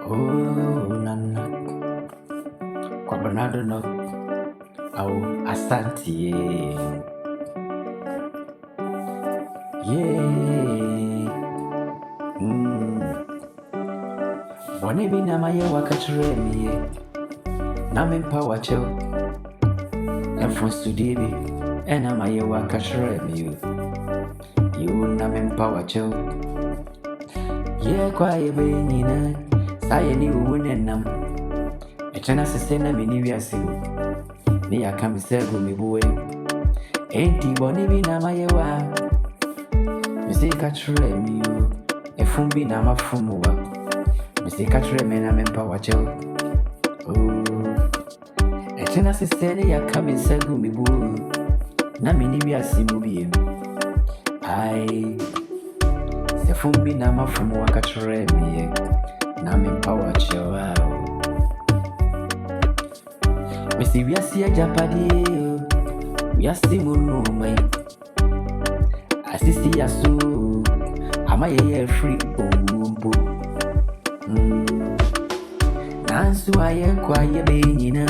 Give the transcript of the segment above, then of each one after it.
Oh, Nana, Quabernado no, oh, Asante, yeah, Bonibi na maye wakatre me, Namin power chill, and from Sudibi, and I maye wakatre me, you Namin power chill, yeah, quiet being Sayani wouldn't them. A chance to send a mini sim. Me, I come say, me boy. Ain't he bonny na my wa? Missy catcher me, a fumbi na ma fumwa. Missy catcher me na power chill. Oh, a chance to send a come say, me boy. Na mini sim be. I the fumbi na ma fumwa catcher me. Namin power chill out. Missy, we are see a japadi. We are still no my. I see ya so. Am I a free? Nansu I quiet being.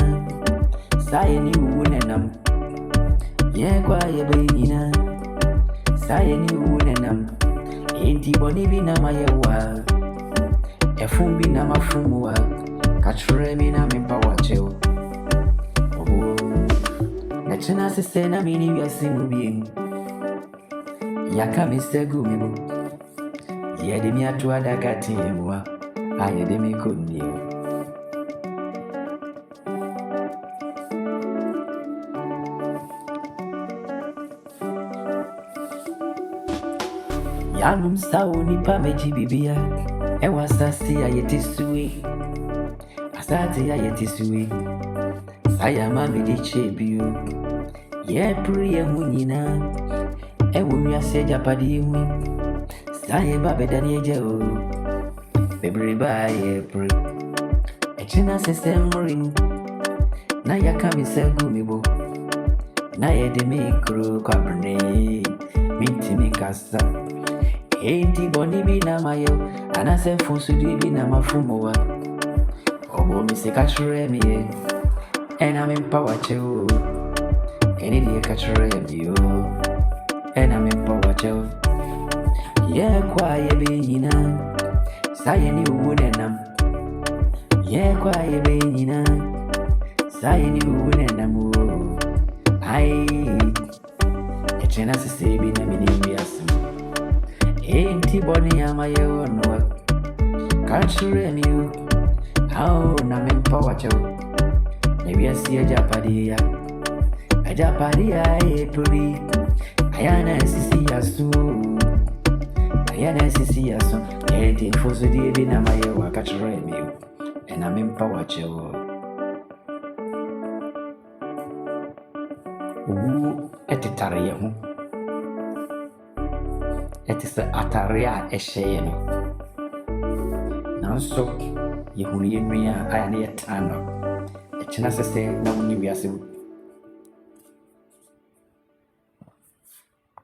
Saying you wouldn't am. Yeah, quiet being. Saying you wouldn't am. Ain't he bonny be na my wa? A fumbi na ma fumwa, catchre me na min power chill. Oh, na china se say na mini we asimu being. Yaka mi segu mi bo. Yede mi atu adakati mwa. Ayede mi kunni. Yanum sawo nipa meji bibia. Ewa sasi ya yetisui Asati ya yetisui Saya mami di chebiu Ye pri ye hunyina Ewu miase japadi hui Saya babe dani eje o Bebri ba ye pri Echina se semring Na yakami segu mibo Na yede mikro kwa brne Minti mikasa Enti boni bi na mayo Anase fonsudi bi na mafumowa Obo mi se kachure mi ye Ena mi power cheo Eni diye kachure mi yo Ena mi power cheo Ye kwa ye be yina Saye ni uwune nam Ye kwa ye be yina Saye ni uwune nam Ai Echena se sebi na minimi asim Ain't boni ama ye wonwa Kachure mi yo How na min power cheo Maybe I see a japadi e puri Ayana sisi yasu Ayana sisi yasu Eti fosu di ebi na maye wa kachure mi yo And I'm in power cheo Uwu eti tare ye hu Eti se atare a eshe no Nanso Yehuni ye nuya ayane ye tano Echina se na wuni wiase